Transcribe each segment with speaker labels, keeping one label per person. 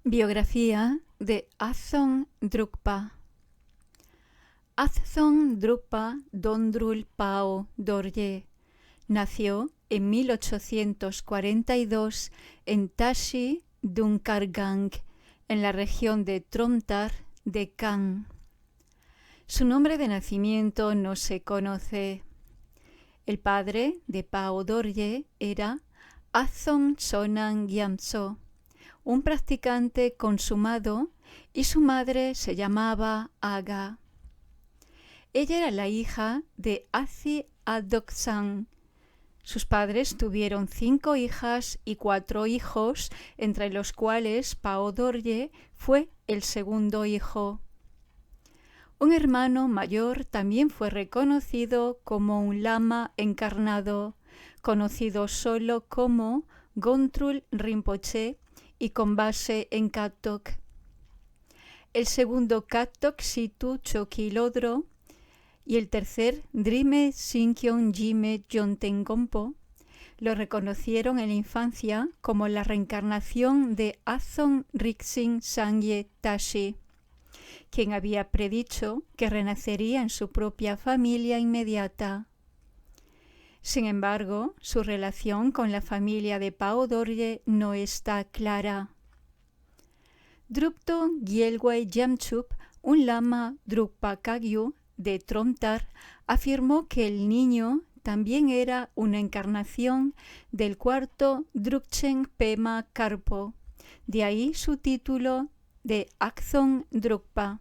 Speaker 1: Biografía de Azon Drukpa. Azon Drukpa Dondrul Pao Dorje nació en 1842 en Tashi Dunkargang, en la región de Tromtar de Kan. Su nombre de nacimiento no se conoce. El padre de Pao Dorje era Azon Sonan Gyamtso, un practicante consumado, y su madre se llamaba Aga. Ella era la hija de Azi Adoksan. Sus padres tuvieron 5 hijas y 4 hijos, entre los cuales Pao Dorje fue el segundo hijo. Un hermano mayor también fue reconocido como un lama encarnado, conocido solo como Gontrul Rinpoche y con base en Katok. El segundo Katok Situ Chokilodro y el tercer Drime Sinkyon Jime Yonten Gompo lo reconocieron en la infancia como la reencarnación de Azon Riksin Sangye Tashi, quien había predicho que renacería en su propia familia inmediata. Sin embargo, su relación con la familia de Pao Dorje no está clara. Drupto Gyelwe Jamchup, un lama Drukpa Kagyu de Tromtar, afirmó que el niño también era una encarnación del cuarto Drukchen Pema Karpo, de ahí su título de Azon Drukpa.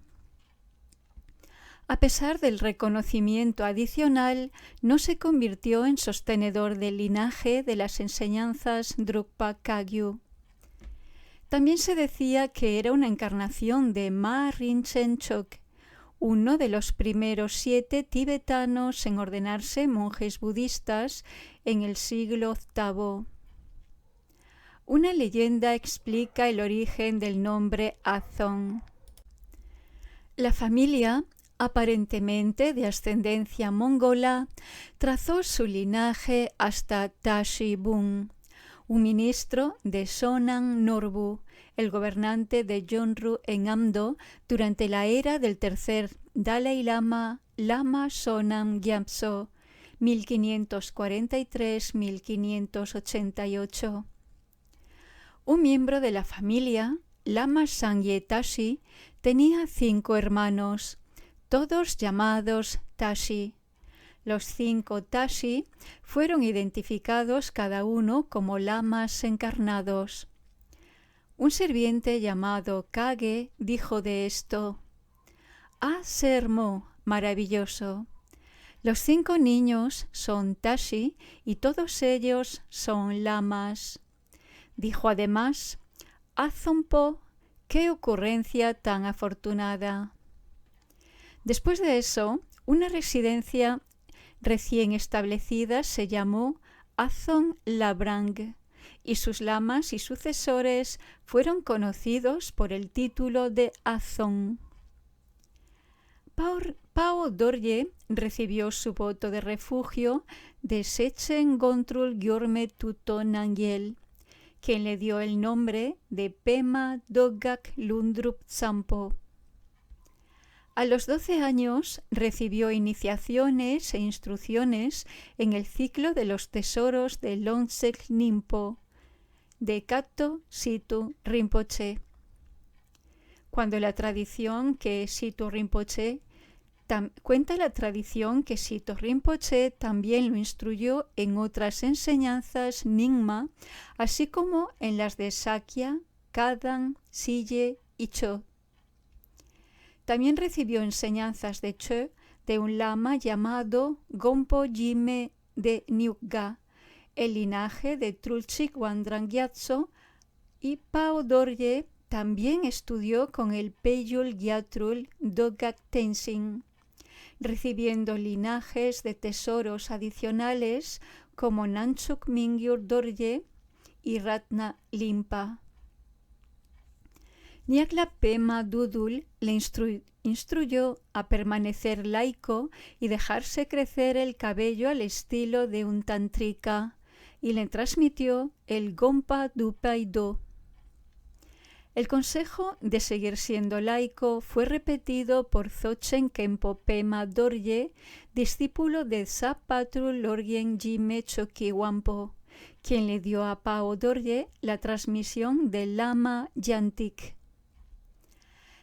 Speaker 1: A pesar del reconocimiento adicional, no se convirtió en sostenedor del linaje de las enseñanzas Drukpa Kagyu. También se decía que era una encarnación de Ma Rinchen Chok, uno de los primeros 7 tibetanos en ordenarse monjes budistas en el siglo VIII. Una leyenda explica el origen del nombre Azon. La familia, aparentemente de ascendencia mongola, trazó su linaje hasta Tashi Bun, un ministro de Sonan Norbu, el gobernante de Yonru en Amdo durante la era del tercer Dalai Lama, Lama Sonam Gyatso, 1543-1588. Un miembro de la familia, Lama Sangye Tashi, tenía 5 hermanos, todos llamados Tashi. Los 5 Tashi fueron identificados cada uno como lamas encarnados. Un sirviente llamado Kage dijo de esto: «Ah, Sermo, maravilloso. Los 5 niños son Tashi y todos ellos son lamas». Dijo además: «Azonpo, qué ocurrencia tan afortunada». Después de eso, una residencia recién establecida se llamó Azon Labrang y sus lamas y sucesores fueron conocidos por el título de Azon. Pao Dorje recibió su voto de refugio de Sechen Gontrul Gyorme Tuto Nangyel, quien le dio el nombre de Pema Dogak Lundrup Tsampo. A los 12 años recibió iniciaciones e instrucciones en el ciclo de los tesoros de Longtsek Nimpo, de Kato Situ Rinpoche. Cuenta la tradición que Situ Rinpoche también lo instruyó en otras enseñanzas Nyingma, así como en las de Sakya, Kadan, Sille y Cho. También recibió enseñanzas de Cho de un lama llamado Gompo Jime de Nyugga, el linaje de Trulchik Wandrang Gyatso, y Pao Dorje también estudió con el Peyul Gyatrul Dogak Tenzin, recibiendo linajes de tesoros adicionales como Nanchuk Mingyur Dorje y Ratna Limpa. Nyakla Pema Dudul le instruyó a permanecer laico y dejarse crecer el cabello al estilo de un tantrika, y le transmitió el Gompa Dupai Do. El consejo de seguir siendo laico fue repetido por Dzogchen Khenpo Pema Dorje, discípulo de Sapatrul Lorgyen Jime Choki Wampo, quien le dio a Pao Dorje la transmisión del Lama Yantik.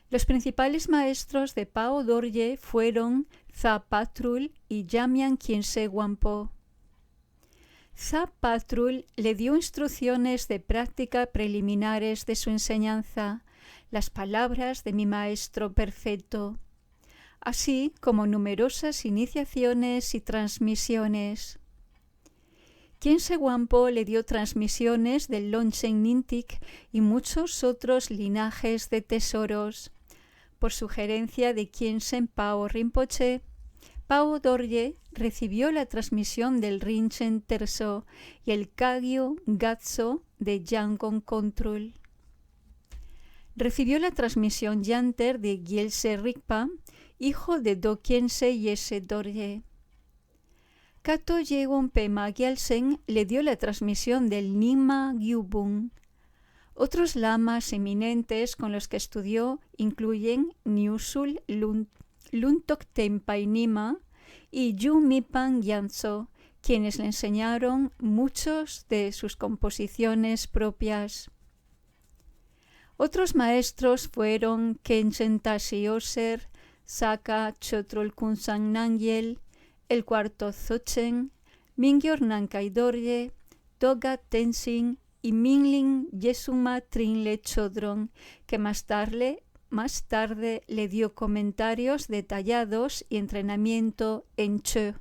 Speaker 1: Los principales maestros de Pao Dorje fueron Sapatrul y Jamyang Khyentse Wampo. Sapatrul le dio instrucciones de práctica preliminares de su enseñanza, las palabras de mi maestro perfecto, así como numerosas iniciaciones y transmisiones. Khyentse Wampo le dio transmisiones del Longchen Nyingtik y muchos otros linajes de tesoros. Por sugerencia de Khyentse Pao Rinpoche, Pao Dorje recibió la transmisión del Rinchen Terso y el Kagyu Gatso de Yangon Kontrul. Recibió la transmisión Yanter de Gyaltse Rigpa, hijo de Do Khyentse Yese Dorje. Kato Yegon Pema Gyaltsen le dio la transmisión del Nyingma Gyubun. Otros lamas eminentes con los que estudió incluyen Nyusul Luntok Tenpai Nyima y Yu Mipan Gyatso, quienes le enseñaron muchos de sus composiciones propias. Otros maestros fueron Khenchen Tashi Oser, Saka Chotrul Kunsang Nangyel, el cuarto Dzogchen, Mingyur Nankai Dorje, Doga Tenzin y Minling Yesuma Trinle Chodron, que más tarde le dio comentarios detallados y entrenamiento en Che.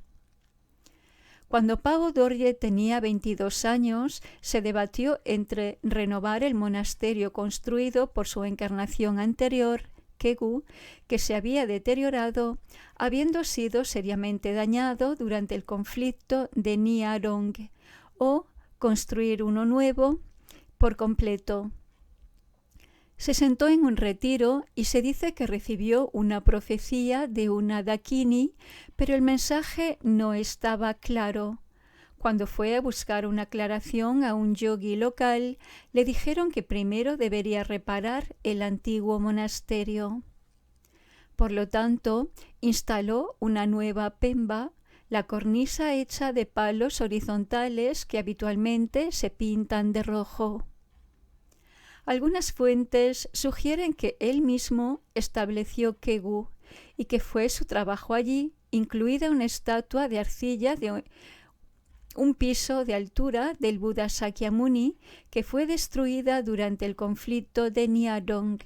Speaker 1: Cuando Pao Dorje tenía 22 años, se debatió entre renovar el monasterio construido por su encarnación anterior, Kegu, que se había deteriorado, habiendo sido seriamente dañado durante el conflicto de Nyarong, o construir uno nuevo por completo. Se sentó en un retiro y se dice que recibió una profecía de una dakini, pero el mensaje no estaba claro. Cuando fue a buscar una aclaración a un yogi local, le dijeron que primero debería reparar el antiguo monasterio. Por lo tanto, instaló una nueva pemba, la cornisa hecha de palos horizontales que habitualmente se pintan de rojo. Algunas fuentes sugieren que él mismo estableció Kegu y que fue su trabajo allí, incluida una estatua de arcilla de un piso de altura del Buda Sakyamuni que fue destruida durante el conflicto de Nyarong.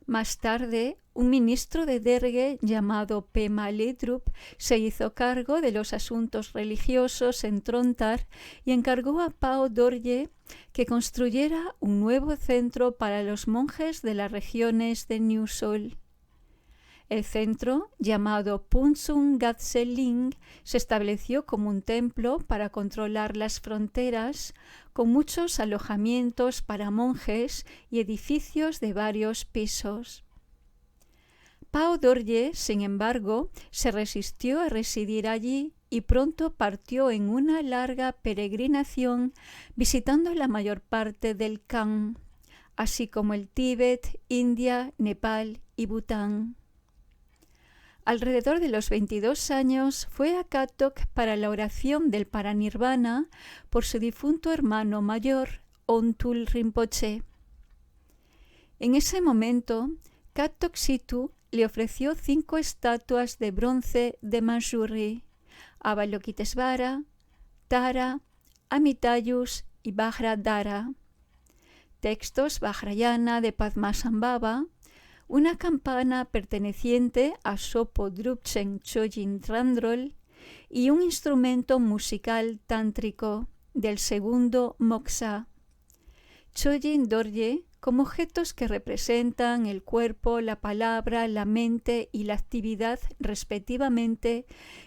Speaker 1: Más tarde, un ministro de Derge llamado Pema Lidrup se hizo cargo de los asuntos religiosos en Trontar y encargó a Pao Dorje que construyera un nuevo centro para los monjes de las regiones de Nyusul. El centro, llamado Punsung Gatse Ling, se estableció como un templo para controlar las fronteras, con muchos alojamientos para monjes y edificios de varios pisos. Pao Dorje, sin embargo, se resistió a residir allí y pronto partió en una larga peregrinación visitando la mayor parte del Kham, así como el Tíbet, India, Nepal y Bután. Alrededor de los 22 años fue a Katok para la oración del Paranirvana por su difunto hermano mayor, Ontul Rinpoche. En ese momento, Katok Situ le ofreció 5 estatuas de bronce de Manjusri, Avalokitesvara, Tara, Amitayus y Vajradhara, textos Vajrayana de Padmasambhava, una campana perteneciente a Sopo Drupchen Chojin Trandrol y un instrumento musical tántrico del segundo Moksha, Chojin Dorje, como objetos que representan el cuerpo, la palabra, la mente y la actividad respectivamente,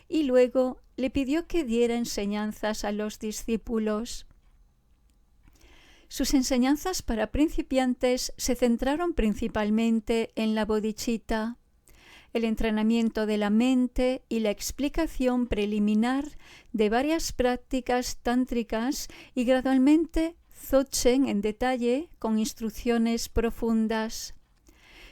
Speaker 1: y luego le pidió que diera enseñanzas a los discípulos. Sus enseñanzas para principiantes se centraron principalmente en la bodhicitta, el entrenamiento de la mente y la explicación preliminar de varias prácticas tántricas y gradualmente Dzogchen en detalle con instrucciones profundas.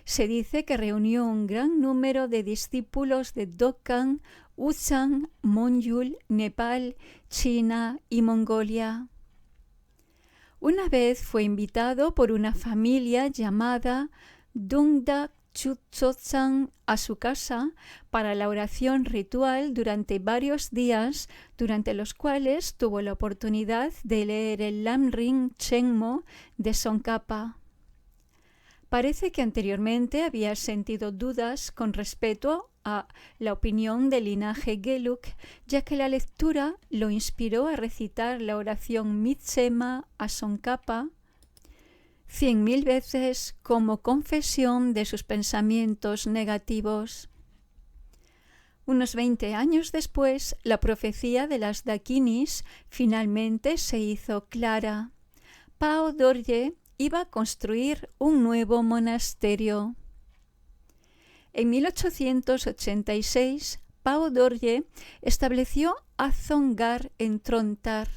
Speaker 1: Se dice que reunió un gran número de discípulos de Dokkan, Ulsan, Mongolia, Nepal, China y Mongolia. Una vez fue invitado por una familia llamada Dungdak Chutsotsan a su casa para la oración ritual durante varios días, durante los cuales tuvo la oportunidad de leer el Lamrim Chenmo de Tsongkhapa. Parece que anteriormente había sentido dudas con respecto a la opinión del linaje Gelug, ya que la lectura lo inspiró a recitar la oración Mitsema a Tsongkhapa 100.000 veces como confesión de sus pensamientos negativos. Unos 20 años después, la profecía de las Dakinis finalmente se hizo clara. Pao Dorje iba a construir un nuevo monasterio. En 1886, Pao Dorje estableció Azongar en Trontar,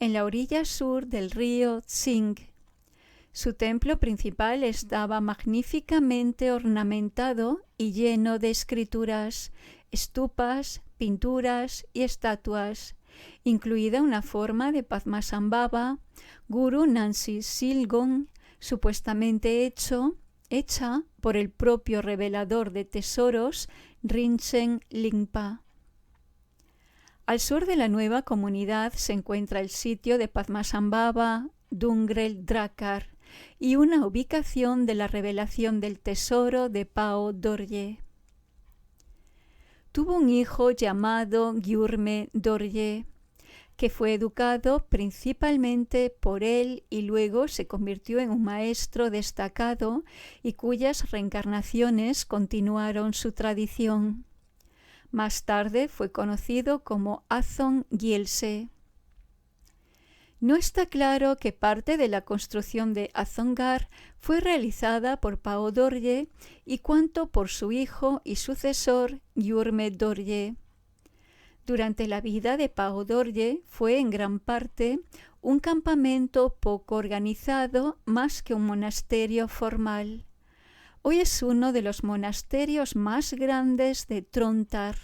Speaker 1: en la orilla sur del río Tsing. Su templo principal estaba magníficamente ornamentado y lleno de escrituras, estupas, pinturas y estatuas, incluida una forma de Padmasambhava, Guru Nansi Silgong, supuestamente hecha por el propio revelador de tesoros Rinchen Lingpa. Al sur de la nueva comunidad se encuentra el sitio de Padmasambhava, Dungrel Drakar, y una ubicación de la revelación del tesoro de Pao Dorje. Tuvo un hijo llamado Gyurme Dorje, que fue educado principalmente por él y luego se convirtió en un maestro destacado y cuyas reencarnaciones continuaron su tradición. Más tarde fue conocido como Azon Gyaltse. No está claro qué parte de la construcción de Azongar fue realizada por Pao Dorje y cuánto por su hijo y sucesor Gyurme Dorje. Durante la vida de Pao Dorje fue en gran parte un campamento poco organizado más que un monasterio formal. Hoy es uno de los monasterios más grandes de Trontar,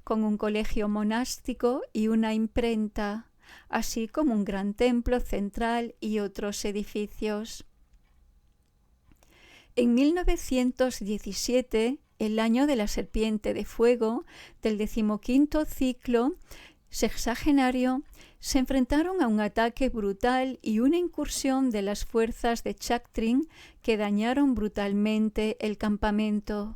Speaker 1: con un colegio monástico y una imprenta, así como un gran templo central y otros edificios. En 1917, el año de la serpiente de fuego del 15º ciclo sexagenario, se enfrentaron a un ataque brutal y una incursión de las fuerzas de Chaktrin que dañaron brutalmente el campamento.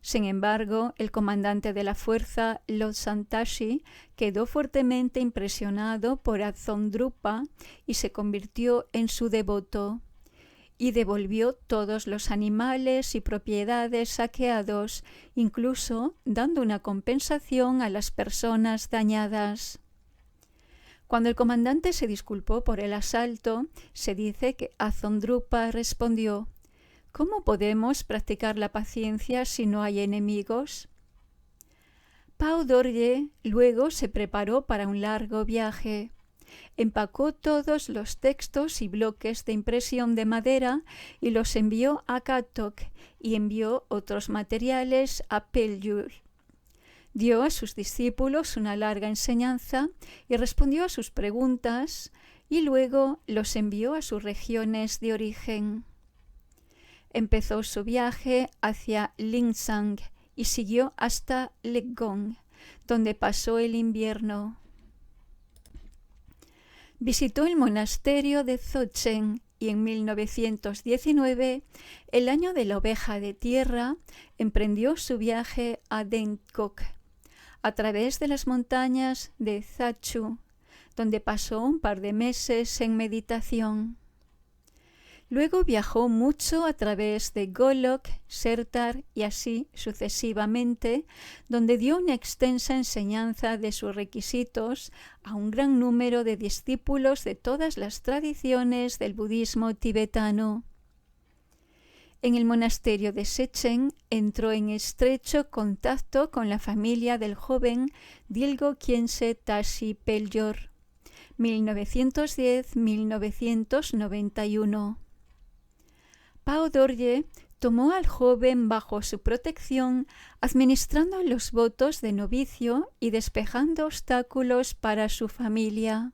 Speaker 1: Sin embargo, el comandante de la fuerza, Lodsan Tashi, quedó fuertemente impresionado por Azondrupa y se convirtió en su devoto, y devolvió todos los animales y propiedades saqueados, incluso dando una compensación a las personas dañadas. Cuando el comandante se disculpó por el asalto, se dice que Azondrupa respondió: ¿Cómo podemos practicar la paciencia si no hay enemigos? Pao Dorje luego se preparó para un largo viaje. Empacó todos los textos y bloques de impresión de madera y los envió a Katok y envió otros materiales a Pelyur. Dio a sus discípulos una larga enseñanza y respondió a sus preguntas y luego los envió a sus regiones de origen. Empezó su viaje hacia Lingsang y siguió hasta Leggong, donde pasó el invierno. Visitó el monasterio de Dzogchen y en 1919, el año de la oveja de tierra, emprendió su viaje a Dengkok, a través de las montañas de Zachu, donde pasó un par de meses en meditación. Luego viajó mucho a través de Golok, Sertar y así sucesivamente, donde dio una extensa enseñanza de sus requisitos a un gran número de discípulos de todas las tradiciones del budismo tibetano. En el monasterio de Sechen entró en estrecho contacto con la familia del joven Dilgo Khyentse Tashi Pelyor, 1910-1991. Pao Dorje tomó al joven bajo su protección, administrando los votos de novicio y despejando obstáculos para su familia.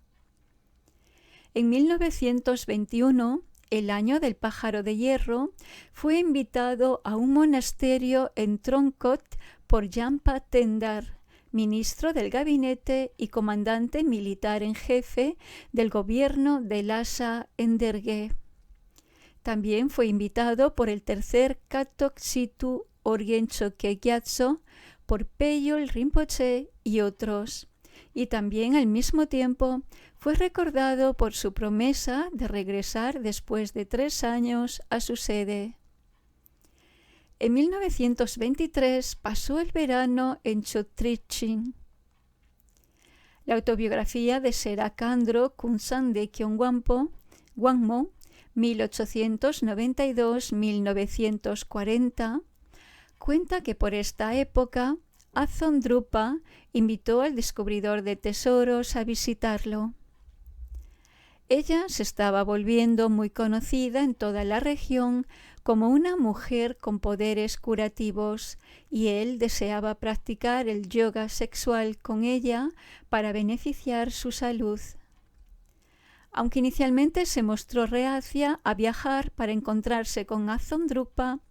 Speaker 1: En 1921, el año del pájaro de hierro, fue invitado a un monasterio en Trongkot por Jampa Tendar, ministro del gabinete y comandante militar en jefe del gobierno de Lhasa en Derge. También fue invitado por el tercer Katok Situ Orgen Choke Gyatso, por Peyol Rinpoche y otros. Y también al mismo tiempo fue recordado por su promesa de regresar después de 3 años a su sede. En 1923 pasó el verano en Chotrichin. La autobiografía de Sera Khandro Kunsande Kyongwampo, Wangmo, 1892-1940, cuenta que por esta época Azon Drupa invitó al descubridor de tesoros a visitarlo. Ella se estaba volviendo muy conocida en toda la región como una mujer con poderes curativos, y él deseaba practicar el yoga sexual con ella para beneficiar su salud. Aunque inicialmente se mostró reacia a viajar para encontrarse con Azon Drupa,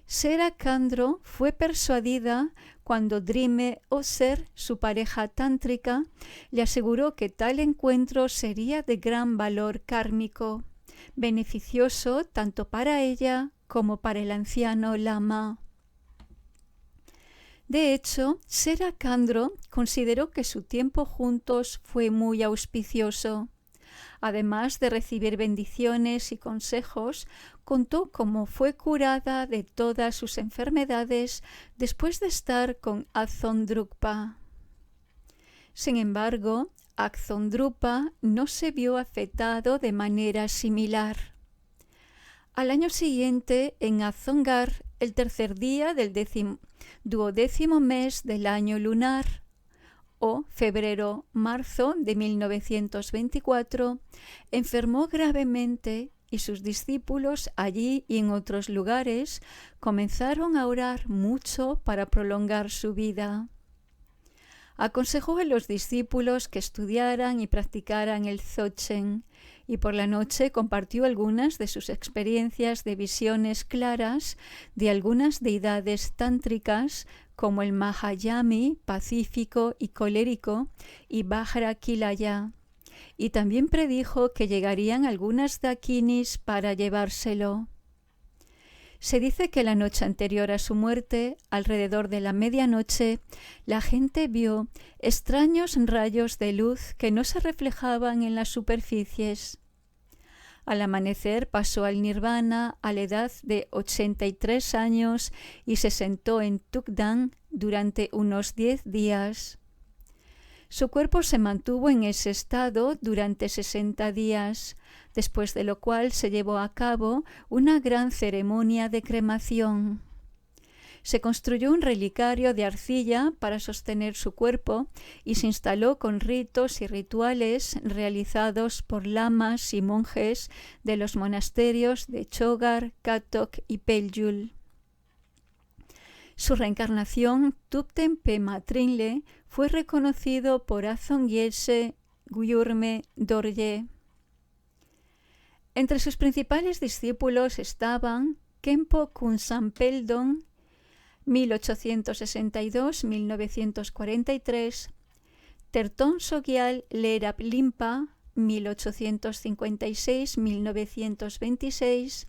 Speaker 1: Sera Khandro fue persuadida cuando Drime Oser, su pareja tántrica, le aseguró que tal encuentro sería de gran valor kármico, beneficioso tanto para ella como para el anciano lama. De hecho, Sera Khandro consideró que su tiempo juntos fue muy auspicioso. Además de recibir bendiciones y consejos, contó cómo fue curada de todas sus enfermedades después de estar con Azon Drukpa. Sin embargo, Azon Drupa no se vio afectado de manera similar. Al año siguiente, en Azongar, el tercer día del 12º mes del año lunar, o febrero-marzo de 1924, enfermó gravemente y sus discípulos allí y en otros lugares comenzaron a orar mucho para prolongar su vida. Aconsejó a los discípulos que estudiaran y practicaran el Dzogchen, y por la noche compartió algunas de sus experiencias de visiones claras de algunas deidades tántricas como el Mahayami, pacífico y colérico, y Vajra Kilaya, y también predijo que llegarían algunas dakinis para llevárselo. Se dice que la noche anterior a su muerte, alrededor de la medianoche, la gente vio extraños rayos de luz que no se reflejaban en las superficies. Al amanecer pasó al nirvana a la edad de 83 años y se sentó en Tukdang durante unos 10 días. Su cuerpo se mantuvo en ese estado durante 60 días, después de lo cual se llevó a cabo una gran ceremonia de cremación. Se construyó un relicario de arcilla para sostener su cuerpo y se instaló con ritos y rituales realizados por lamas y monjes de los monasterios de Chogar, Katok y Peljul. Su reencarnación, Thupten Pema Trinle, fue reconocido por Azon Gyaltse Gyurme Dorje. Entre sus principales discípulos estaban Khenpo Khunsan Peldon, 1862-1943, Terton Sogyal Lerab Limpa, 1856-1926,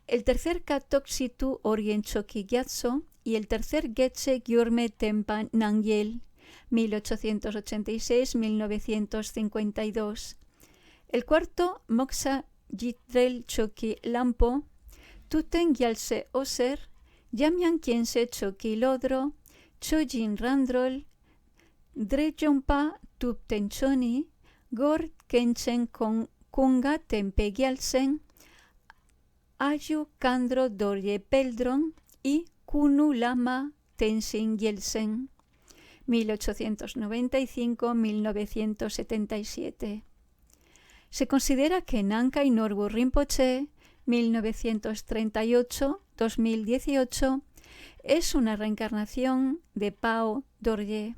Speaker 1: el tercer Katok Situ Orgen Choki Gyatso y el tercer Getse Gyurme Tempa Nangyel, 1886-1952. El cuarto Moksa Yidrel Choki Lampo, Tuten Gyaltse Oser, Yamyan Khyentse Choki Lodro, Chojin Randrol, Drejompa Thupten Choni, Gor Khenchen Kunga Tempe Gyaltsen, Ayu Khandro Dorje Peldron y Kunu Lama Tenzin Gyaltsen, 1895-1977. Se considera que Nankai Norbu Rinpoche, 1938-2018, es una reencarnación de Pao Dorje.